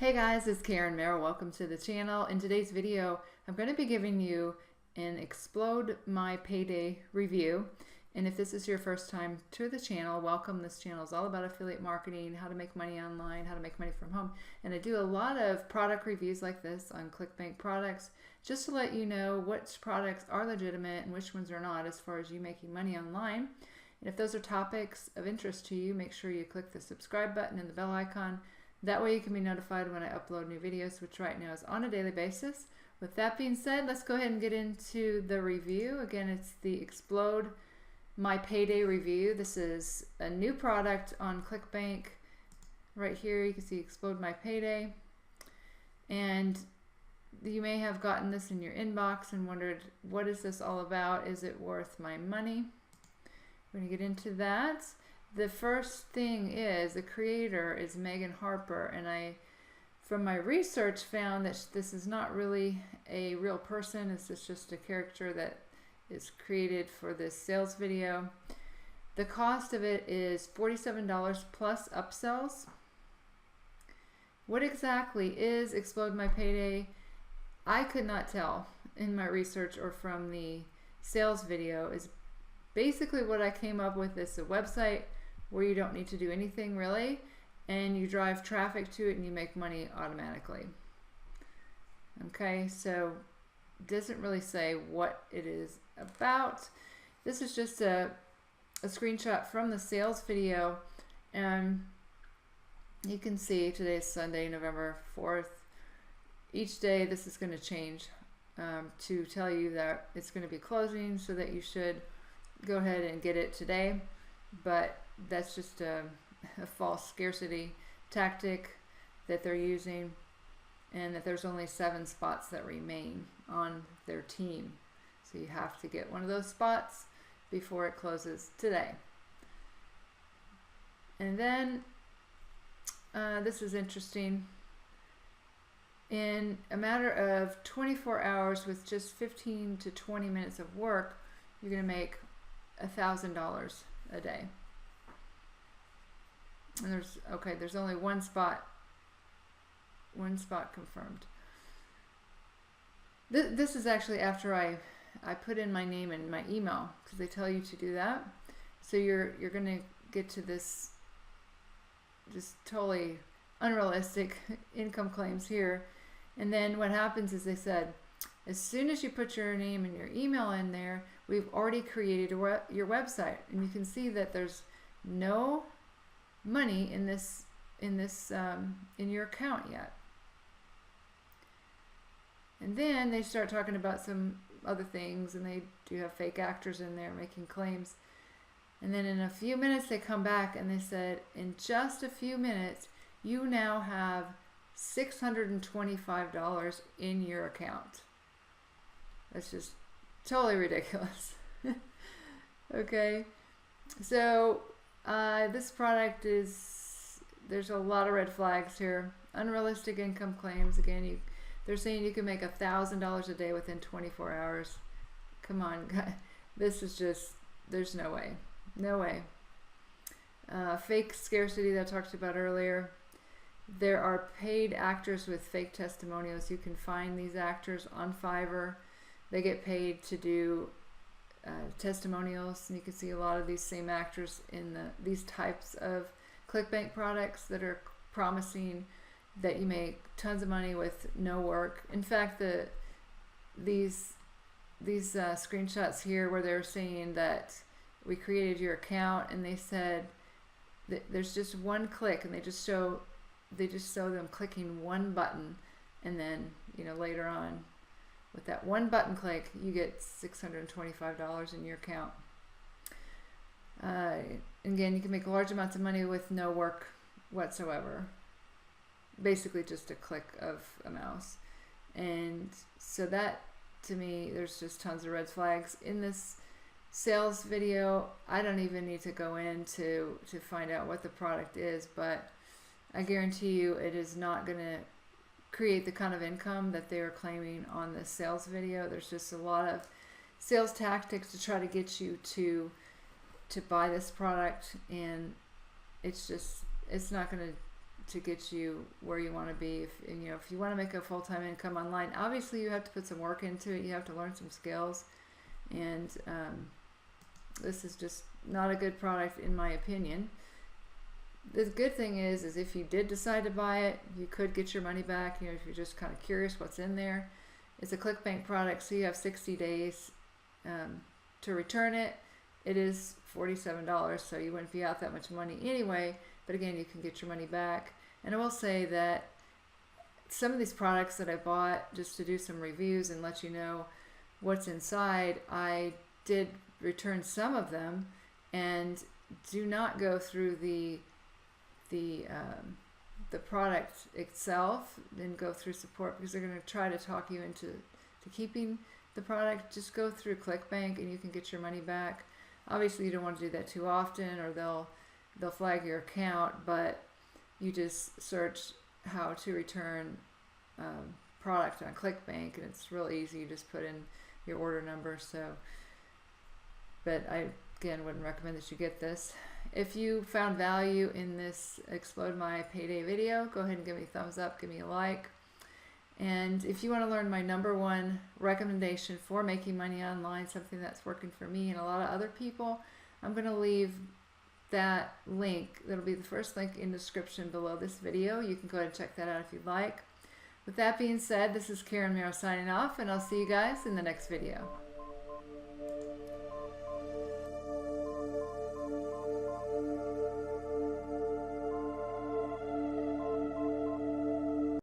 Hey guys, it's Karen Merrill. Welcome to the channel. In today's video, I'm going to be giving you an Explode My Payday review. And if this is your first time to the channel, welcome. This channel is all about affiliate marketing, how to make money online, how to make money from home. And I do a lot of product reviews like this on Clickbank products, just to let you know which products are legitimate and which ones are not as far as you making money online. And if those are topics of interest to you, make sure you click the subscribe button and the bell icon. That way you can be notified when I upload new videos, which right now is on a daily basis. With that being said, let's go ahead and get into the review. Again, it's the Explode My Payday review. This is a new product on Clickbank. Right here you can see Explode My Payday. And you may have gotten this in your inbox and wondered, what is this all about? Is it worth my money? We're going to get into that. The first thing is, the creator is Megan Harper, and I, from my research, found that this is not really a real person. This is just a character that is created for this sales video. The cost of it is $47 plus upsells. What exactly is Explode My Payday? I could not tell in my research or from the sales video. Is basically what I came up with is a website where you don't need to do anything really, and you drive traffic to it and you make money automatically. Okay, so it doesn't really say what it is about. This is just a screenshot from the sales video, and you can see today is Sunday, November 4th. Each day this is going to change to tell you that it's going to be closing, so that you should go ahead and get it today. But that's just a false scarcity tactic that they're using, and that there's only 7 spots that remain on their team. So you have to get one of those spots before it closes today. And then this is interesting. In a matter of 24 hours with just 15 to 20 minutes of work, you're going to make $1,000 a day. And there's only one spot confirmed. This is actually after I put in my name and my email, because they tell you to do that. So you're gonna get to this just totally unrealistic income claims here. And then what happens is, they said, as soon as you put your name and your email in there, we've already created your website, and you can see that there's no money in your account yet. And then they start talking about some other things, and they do have fake actors in there making claims. And then in a few minutes they come back and they said, in just a few minutes you now have $625 in your account. That's just totally ridiculous. Okay, so this product there's a lot of red flags here. Unrealistic income claims. Again, they're saying you can make $1,000 a day within 24 hours. Come on, guys. This is just, there's no way. No way. Fake scarcity that I talked about earlier. There are paid actors with fake testimonials. You can find these actors on Fiverr. They get paid to do testimonials, and you can see a lot of these same actors in these types of Clickbank products that are promising that you make tons of money with no work. In fact, these screenshots here where they're saying that we created your account, and they said that there's just one click, and they just show them clicking one button, and then later on, with that one button click, you get $625 in your account. Again, you can make large amounts of money with no work whatsoever. Basically just a click of a mouse. And so that, to me, there's just tons of red flags. In this sales video, I don't even need to go in to find out what the product is, but I guarantee you it is not going to create the kind of income that they are claiming on this sales video. There's just a lot of sales tactics to try to get you to buy this product, and it's not going to to get you where you want to be. If you want to make a full-time income online, obviously you have to put some work into it. You have to learn some skills, and this is just not a good product in my opinion. The good thing is if you did decide to buy it, you could get your money back. If you're just kind of curious what's in there. It's a Clickbank product, so you have 60 days to return it. It is $47, so you wouldn't be out that much money anyway, but again, you can get your money back. And I will say that some of these products that I bought, just to do some reviews and let you know what's inside, I did return some of them, and do not go through the product itself, then go through support, because they're going to try to talk you into keeping the product. Just go through Clickbank and you can get your money back. Obviously you don't want to do that too often, or they'll flag your account, but you just search how to return product on Clickbank, and it's real easy. You just put in your order number. But I again wouldn't recommend that you get this. If you found value in this Explode My Payday video, go ahead and give me a thumbs up, give me a like. And if you want to learn my #1 recommendation for making money online, something that's working for me and a lot of other people, I'm going to leave that link. That'll be the first link in the description below this video. You can go ahead and check that out if you'd like. With that being said, this is Karen Merrill signing off, and I'll see you guys in the next video.